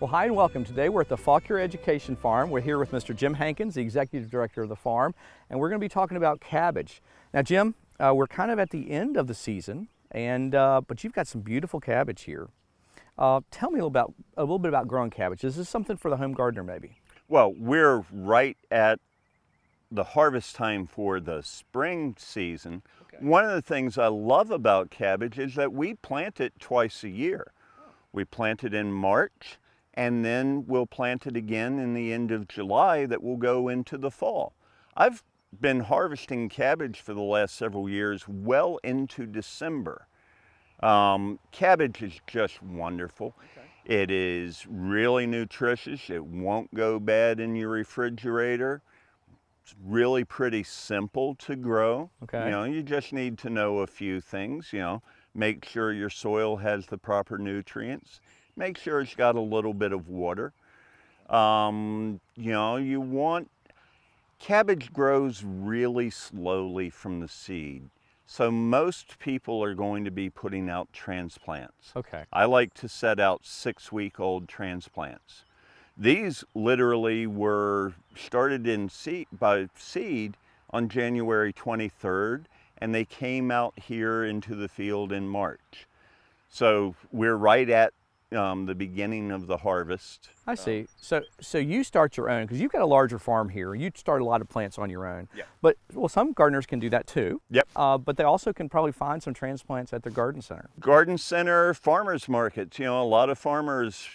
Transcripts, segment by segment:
hi and welcome. Today we're at the Fauquier Education Farm. We're here with Mr. Jim Hankins, the Executive Director of the farm, and we're going to be talking about cabbage. Now Jim, we're kind of at the end of the season, and but you've got some beautiful cabbage here. Tell me a little bit about growing cabbage. Is this something for the home gardener maybe? Well, we're right at the harvest time for the spring season. Okay. One of the things I love about cabbage is that we plant it twice a year. We plant it in March, and then we'll plant it again in the end of July that will go into the fall. I've been harvesting cabbage for the last several years well into December. Cabbage is just wonderful. Okay. It is really nutritious. It won't go bad in your refrigerator. It's really pretty simple to grow. Okay. You know, you just need to know a few things, make sure your soil has the proper nutrients. Make sure it's got a little bit of water. Cabbage grows really slowly from the seed. So most people are going to be putting out transplants. Okay. I like to set out 6-week-old transplants. These literally were started in by seed on January 23rd, and they came out here into the field in March. So we're right at the beginning of the harvest. I see. So you start your own, because you've got a larger farm here. You start a lot of plants on your own. Yeah. But, well, some gardeners can do that too. Yep. But they also can probably find some transplants at their garden center. Garden center, farmers markets. A lot of farmers,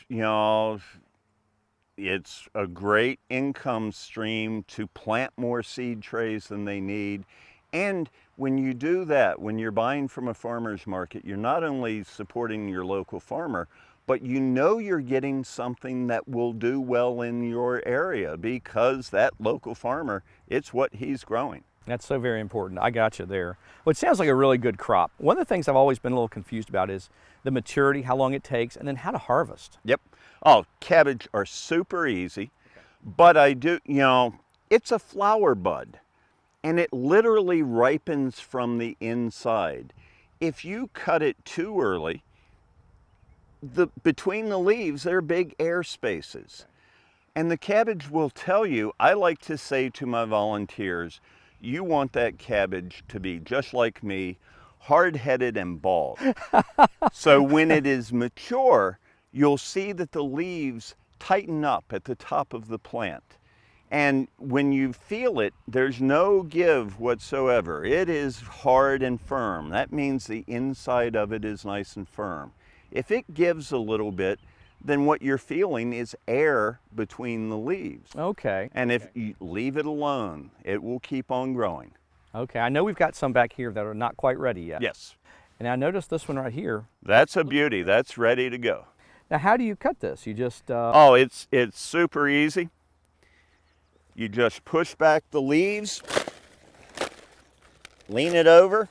it's a great income stream to plant more seed trays than they need. And when you do that, when you're buying from a farmer's market, you're not only supporting your local farmer, but you're getting something that will do well in your area because that local farmer, it's what he's growing. That's so very important. I got you there. Well, it sounds like a really good crop. One of the things I've always been a little confused about is the maturity, how long it takes, and then how to harvest. Yep. Oh, cabbage are super easy, but it's a flower bud, and it literally ripens from the inside. If you cut it too early, between the leaves, there are big air spaces. And the cabbage will tell you, I like to say to my volunteers, you want that cabbage to be just like me, hard-headed and bald. So when it is mature, you'll see that the leaves tighten up at the top of the plant. And when you feel it, there's no give whatsoever. It is hard and firm. That means the inside of it is nice and firm. If it gives a little bit, then what you're feeling is air between the leaves. Okay. And if you leave it alone, it will keep on growing. Okay, I know we've got some back here that are not quite ready yet. Yes. And I noticed this one right here. That's a beauty. That's ready to go. Now, how do you cut this? You just... Oh, it's super easy. You just push back the leaves, lean it over,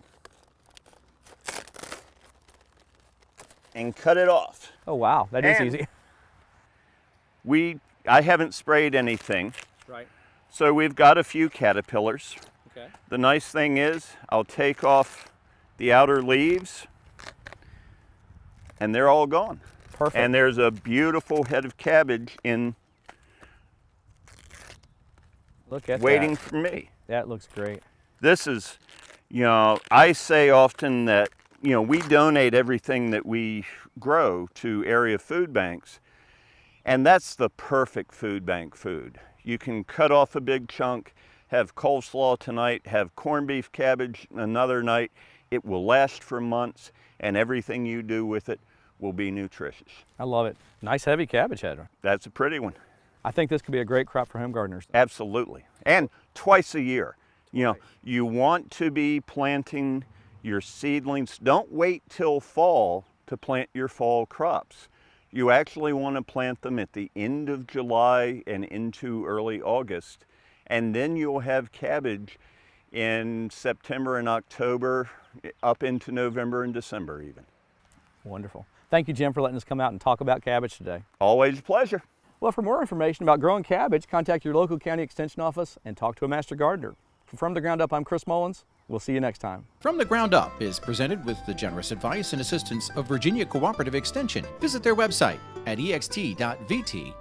and cut it off. Oh wow, that is easy. I haven't sprayed anything. Right. So we've got a few caterpillars. Okay. The nice thing is I'll take off the outer leaves and they're all gone. Perfect. And there's a beautiful head of cabbage waiting for me. That looks great. This is, I say often that we donate everything that we grow to area food banks, and that's the perfect food bank food. You can cut off a big chunk, have coleslaw tonight, have corned beef cabbage another night. It will last for months, and everything you do with it will be nutritious. I love it. Nice heavy cabbage head. That's a pretty one. I think this could be a great crop for home gardeners. Absolutely. And twice a year. You want to be planting your seedlings. Don't wait till fall to plant your fall crops. You actually want to plant them at the end of July and into early August, and then you'll have cabbage in September and October, up into November and December even. Wonderful. Thank you, Jim, for letting us come out and talk about cabbage today. Always a pleasure. Well, for more information about growing cabbage, contact your local county extension office and talk to a master gardener. From the Ground Up, I'm Chris Mullins. We'll see you next time. From the Ground Up is presented with the generous advice and assistance of Virginia Cooperative Extension. Visit their website at ext.vt.edu.